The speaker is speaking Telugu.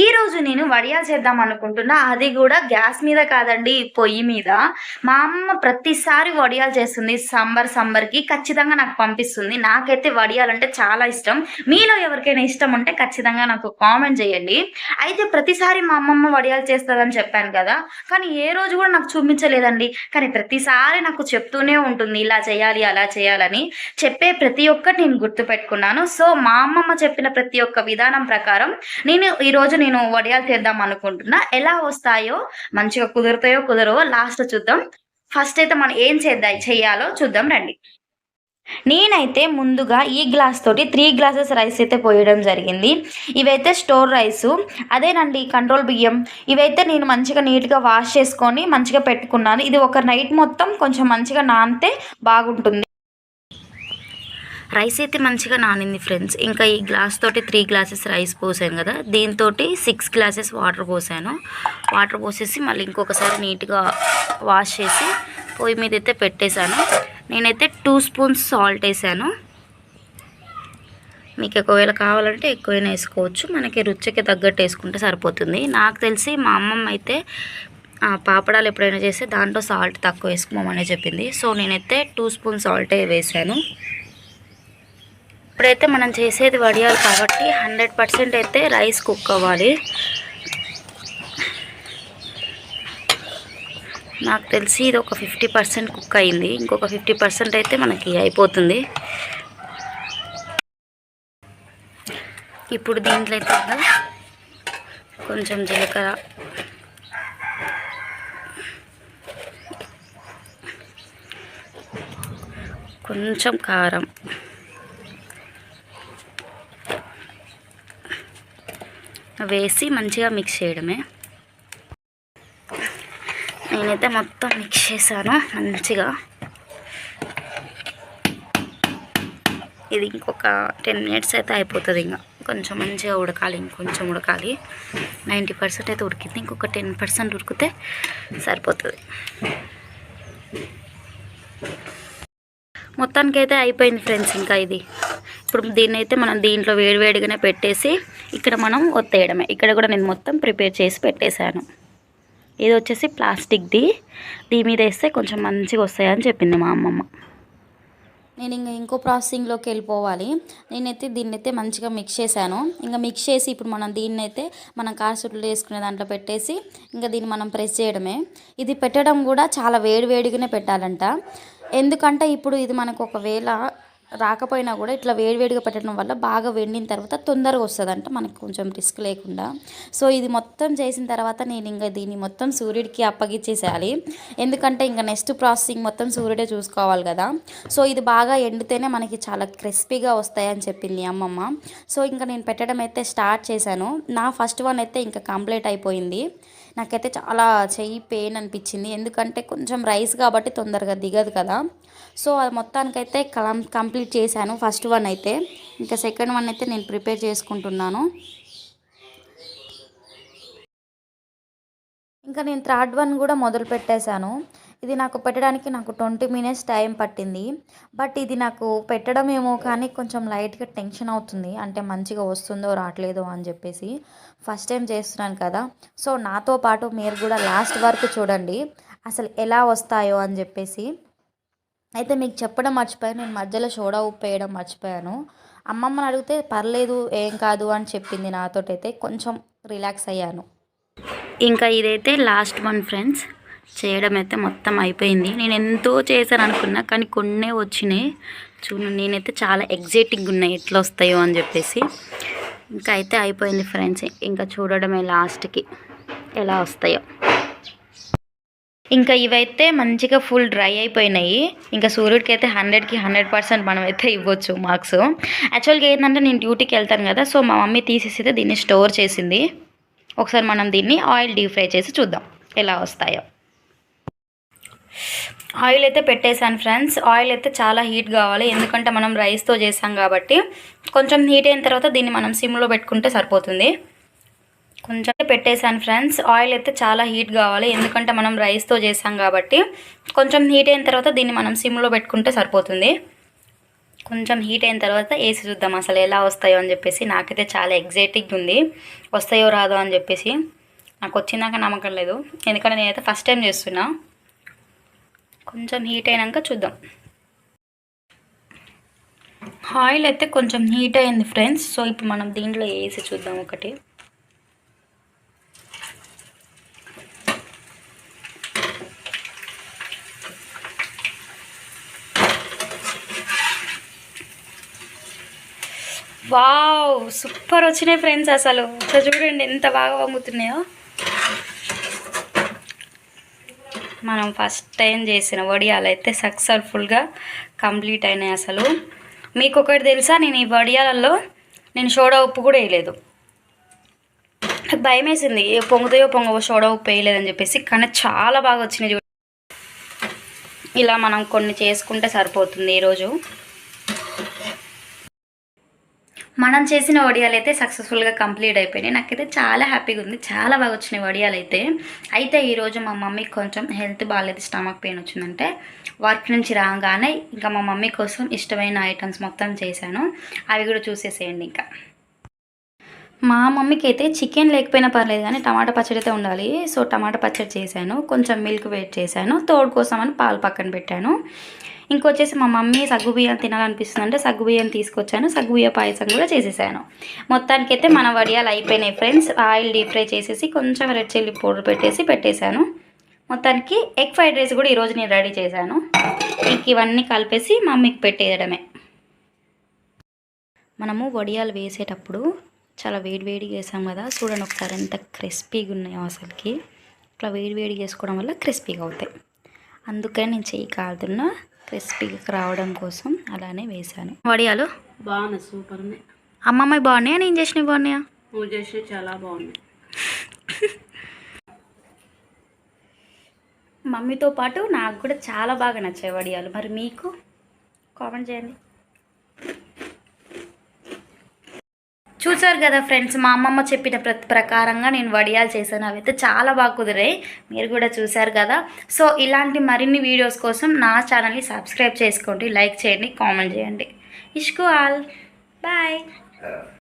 ఈరోజు నేను వడియాలు చేద్దాం అనుకుంటున్నా. అది గూడా గ్యాస్ మీద కాదండి, పొయ్యి మీద. మా అమ్మ ప్రతిసారి వడియాలు చేస్తుంది. సమ్మర్‌కి ఖచ్చితంగా నాకు పంపిస్తుంది. నాకైతే వడియాలంటే చాలా ఇష్టం. మీలో ఎవరికైనా ఇష్టం ఉంటే ఖచ్చితంగా నాకు కామెంట్ జేయండి. అయితే ప్రతిసారి మా అమ్మమ్మ వడియాలు చేస్తదని చెప్పాను కదా! కానీ ఏ రోజు గూడా నాకు చూపించలేదండి. కానీ ప్రతిసారి నాకు చెప్తూనే ఉంటుంది. ఇలా చేయాలి, అలా చేయాలని. చెప్పే ప్రతి ఒక్కటి నేను గుర్తుపెట్టుకున్నాను. సో, మా అమ్మమ్మ చెప్పిన ప్రతి ఒక్క విధానం ప్రకారం ఈరోజు నేను వడియాలు చేద్దాం అనుకుంటున్నా. ఎలా వస్తాయో, మంచిగా కుదురుతాయో, కుదరవో లాస్ట్‌లో చూద్దాం. ఫస్ట్ అయితే మనం ఏం చెయ్యాలో చూద్దాం రండి. నేనైతే ముందుగా ఈ గ్లాస్ తోటి 3 గ్లాసెస్ రైస్ అయితే పోయడం జరిగింది. ఇవైతే స్టోర్ రైసు. అదేనండి కంట్రోల్ బియ్యం. ఇవైతే నేను మంచిగా నీట్‌గా వాష్ చేసుకొని మంచిగా పెట్టుకున్నాను. ఇది ఒక నైట్ మొత్తం కొంచెం మంచిగా నానితే బాగుంటుంది. రైస్ అయితే మంచిగా నానింది ఫ్రెండ్స్. ఇంకా ఈ గ్లాస్ తోటి 3 గ్లాసెస్ రైస్ పోసాను కదా, దీంతోటి 6 గ్లాసెస్ వాటర్ పోసాను. వాటర్ పోసేసి మళ్ళీ ఇంకొకసారి నీట్గా వాష్ చేసి పొయ్యి మీద అయితే పెట్టేశాను. నేనైతే 2 స్పూన్స్ సాల్ట్ వేసాను. మీకు ఒకవేళ కావాలంటే ఎక్కువైనా వేసుకోవచ్చు. మనకి రుచికి తగ్గట్టు వేసుకుంటే సరిపోతుంది. నాకు తెలిసి మా అమ్మమ్మ అయితే పాపడాలు ఎప్పుడైనా చేస్తే దాంట్లో సాల్ట్ తక్కువ వేసుకోమని చెప్పింది. సో నేనైతే 2 స్పూన్స్ సాల్టే వేసాను. ఇప్పుడైతే మనం చేసేది వడియాలు కాబట్టి 100% అయితే రైస్ కుక్ అవ్వాలి. నాకు తెలిసి ఇది ఒక 50% కుక్ అయింది. ఇంకొక 50% అయితే మనకి అయిపోతుంది. ఇప్పుడు దీంట్లో అయితే కొంచెం జీలకర్ర, కొంచెం కారం, వేసి మంచిగా మిక్స్ చేయడమే. నేనైతే మొత్తం మిక్స్ చేశాను మంచిగా. ఇది ఇంకొక 10 మినిట్స్ అయితే అయిపోతుంది. ఇంకా కొంచెం మంచిగా ఉడకాలి, ఇంకొంచెం ఉడకాలి. 90% అయితే ఉడికింది. ఇంకొక 10% ఉడికితే సరిపోతుంది. మొత్తానికైతే అయిపోయింది ఫ్రెండ్స్. ఇంకా ఇది ఇప్పుడు దీన్ని అయితే మనం దీంట్లో వేడివేడిగానే పెట్టేసి ఇక్కడ మనం ఒత్తేయడమే. ఇక్కడ కూడా నేను మొత్తం ప్రిపేర్ చేసి పెట్టేశాను. ఇది వచ్చేసి ప్లాస్టిక్ది. దీని మీద వేస్తే కొంచెం మంచిగా వస్తాయని చెప్పింది మా అమ్మమ్మ. నేను ఇంకో ప్రాసెసింగ్లోకి వెళ్ళిపోవాలి. నేనైతే దీన్నైతే మంచిగా మిక్స్ చేశాను. ఇంకా మిక్స్ చేసి ఇప్పుడు మనం కారచుట్లు వేసుకునే దాంట్లో పెట్టేసి ఇంకా దీన్ని మనం ప్రెస్ చేయడమే. ఇది పెట్టడం కూడా చాలా వేడివేడిగానే పెట్టాలంట. ఎందుకంటే ఇప్పుడు ఇది మనకు ఒకవేళ రాకపోయినా కూడా ఇట్లా వేడివేడిగా పెట్టడం వల్ల బాగా వెండిన తర్వాత తొందరగా వస్తుందంట, మనకు కొంచెం రిస్క్ లేకుండా. సో ఇది మొత్తం చేసిన తర్వాత నేను ఇంకా దీన్ని మొత్తం సూర్యుడికి అప్పగించేసేయాలి. ఎందుకంటే ఇంకా నెక్స్ట్ ప్రాసెసింగ్ మొత్తం సూర్యుడే చూసుకోవాలి కదా. సో ఇది బాగా ఎండితేనే మనకి చాలా క్రిస్పీగా వస్తాయని చెప్పింది అమ్మమ్మ. సో ఇంకా నేను పెట్టడం అయితే స్టార్ట్ చేశాను. నా ఫస్ట్ వన్ అయితే ఇంకా కంప్లీట్ అయిపోయింది. నాకైతే చాలా చెయ్యి పెయిన్ అనిపించింది. ఎందుకంటే కొంచెం రైస్ కాబట్టి తొందరగా దిగదు కదా. సో అది మొత్తానికైతే కంప్లీట్ చేశాను ఫస్ట్ వన్ అయితే. ఇంకా సెకండ్ వన్ అయితే నేను ప్రిపేర్ చేసుకుంటున్నాను. ఇంకా నేను థర్డ్ వన్ కూడా మొదలు పెట్టేశాను. ఇది నాకు పెట్టడానికి 20 మినిట్స్ టైం పట్టింది. బట్ ఇది నాకు పెట్టడం ఏమో కానీ కొంచెం లైట్గా టెన్షన్ అవుతుంది. అంటే మంచిగా వస్తుందో రావట్లేదో అని చెప్పేసి. ఫస్ట్ టైం చేస్తున్నాను కదా. సో నాతో పాటు మీరు కూడా లాస్ట్ వరకు చూడండి అసలు ఎలా వస్తాయో అని చెప్పేసి. అయితే మీకు చెప్పడం మర్చిపోయాను, నేను మధ్యలో సోడా ఉప్పు వేయడం మర్చిపోయాను. అమ్మమ్మని అడిగితే పర్లేదు ఏం కాదు అని చెప్పింది. నాతోటైతే కొంచెం రిలాక్స్ అయ్యాను. ఇంకా ఇదైతే లాస్ట్ వన్ ఫ్రెండ్స్. చేయడం అయితే మొత్తం అయిపోయింది. నేను ఎంతో చేశాను అనుకున్నా కానీ కొన్నే వచ్చినాయి. చూడండి నేనైతే చాలా ఎగ్జైటింగ్గా ఉన్నాయి ఎట్లా వస్తాయో అని చెప్పేసి. ఇంకా అయితే అయిపోయింది ఫ్రెండ్స్. ఇంకా చూడడమే లాస్ట్కి ఎలా వస్తాయో. ఇంకా ఇవైతే మంచిగా ఫుల్ డ్రై అయిపోయినాయి. ఇంకా సూర్యుడికి అయితే 100కి 100% మనం అయితే ఇవ్వచ్చు మార్క్స్. యాక్చువల్గా ఏంటంటే నేను డ్యూటీకి వెళ్తాను కదా. సో మా మమ్మీ తీసేసి దీన్ని స్టోర్ చేసింది. ఒకసారి మనం దీన్ని ఆయిల్ డీప్ ఫ్రై చేసి చూద్దాం ఎలా వస్తాయో. ఆయిల్ అయితే పెట్టేశాను ఫ్రెండ్స్. ఆయిల్ అయితే చాలా హీట్ కావాలి, ఎందుకంటే మనం రైస్తో చేసాం కాబట్టి. కొంచెం హీట్ అయిన తర్వాత దీన్ని మనం సిమ్లో పెట్టుకుంటే సరిపోతుంది. కొంచెం పెట్టేశాను ఫ్రెండ్స్. ఆయిల్ అయితే చాలా హీట్ కావాలి, ఎందుకంటే మనం రైస్తో చేసాం కాబట్టి. కొంచెం హీట్ అయిన తర్వాత దీన్ని మనం సిమ్లో పెట్టుకుంటే సరిపోతుంది. కొంచెం హీట్ అయిన తర్వాత వేసి చూద్దాం అసలు ఎలా వస్తాయో అని చెప్పేసి. నాకైతే చాలా ఎగ్జైటింగ్ ఉంది, వస్తాయో రాదో అని చెప్పేసి. నాకు వచ్చిందాక నమ్మకం లేదు, ఎందుకంటే నేనైతే ఫస్ట్ టైం చేస్తున్నా. కొంచెం హీట్ అయినాక చూద్దాం. ఆయిల్ అయితే కొంచెం హీట్ అయింది ఫ్రెండ్స్. సో ఇప్పుడు మనం దీంట్లో వేసి చూద్దాం ఒకటి. వావ్, సూపర్ వచ్చినాయి ఫ్రెండ్స్. అసలు చూడండి ఎంత బాగా వంగుతున్నాయో. మనం ఫస్ట్ టైం చేసిన వడియాలు అయితే సక్సెస్ఫుల్గా కంప్లీట్ అయినాయి. అసలు మీకు ఒకటి తెలుసా, నేను ఈ వడియాలలో నేను సోడా ఉప్పు కూడా వేయలేదు. నాకు భయం వేసింది పొంగుతాయో పొంగవో సోడా ఉప్పు వేయలేదని చెప్పేసి, కానీ చాలా బాగా వచ్చినాయి. ఇలా మనం కొన్ని చేసుకుంటే సరిపోతుంది. ఈరోజు మనం చేసిన వడియాలు అయితే సక్సెస్ఫుల్గా కంప్లీట్ అయిపోయినాయి. నాకైతే చాలా హ్యాపీగా ఉంది, చాలా బాగా వచ్చినాయి వడియాలు అయితే ఈరోజు మా మమ్మీకి కొంచెం హెల్త్ బాగాలేదు, స్టమక్ పెయిన్ వచ్చిందంటే వర్క్ నుంచి రాగానే ఇంకా మా మమ్మీ కోసం ఇష్టమైన ఐటమ్స్ మొత్తం చేశాను. అవి కూడా చూసేసేయండి. ఇంకా మా మమ్మీకి అయితే చికెన్ లేకపోయినా పర్లేదు కానీ టమాటా పచ్చడి అయితే ఉండాలి. సో టమాటా పచ్చడి చేశాను, కొంచెం మిల్క్ వేట్ చేశాను, తోడు కోసం అని పాలు పక్కన పెట్టాను. ఇంకొచ్చేసి మా మమ్మీ సగ్గుబియ్యం తినాలనిపిస్తుంది అంటే సగ్గుబియ్యం తీసుకొచ్చాను, సగ్గుబియ్య పాయసం కూడా చేసేసాను. మొత్తానికైతే మన వడియాలు అయిపోయినాయి ఫ్రెండ్స్. ఆయిల్ డీప్ ఫ్రై చేసేసి కొంచెం రెడ్ చిల్లీ పౌడర్ పెట్టేశాను. మొత్తానికి ఎగ్ ఫ్రైడ్ రైస్ కూడా ఈరోజు నేను రెడీ చేశాను. ఇంక ఇవన్నీ కలిపేసి మమ్మీకి పెట్టేయడమే. మనము వడియాలు వేసేటప్పుడు చాలా వేడివేడిగా వేసాం కదా, చూడండి ఒకసారి ఎంత క్రిస్పీగా ఉన్నాయో. అసలుకి ఇట్లా వేడివేడిగా వేసుకోవడం వల్ల క్రిస్పీగా అవుతాయి. అందుకని నేను చెయ్యి కాలుతున్నా క్రిస్పీగా రావడం కోసం అలానే వేసాను. వడియాలు బాగున్నాయి, సూపర్ ఉన్నాయి. అమ్మమ్మ బాగున్నాయా, నేను చేసినవి బాగున్నాయా? నువ్వు చేసినవి చాలా బాగున్నాయి. మమ్మీతో పాటు నాకు కూడా చాలా బాగా నచ్చాయి వడియాలు. మరి మీకు కామెంట్ చేయండి. చూసారు కదా ఫ్రెండ్స్, మా అమ్మమ్మ చెప్పిన ప్రకారంగా నేను వడియాలు చేశాను. అవైతే చాలా బాగా కుదిరాయి, మీరు కూడా చూసారు కదా. సో ఇలాంటి మరిన్ని వీడియోస్ కోసం నా ఛానల్ని సబ్స్క్రైబ్ చేసుకోండి, లైక్ చేయండి, కామెంట్ చేయండి. ఇష్కు ఆల్ బాయ్.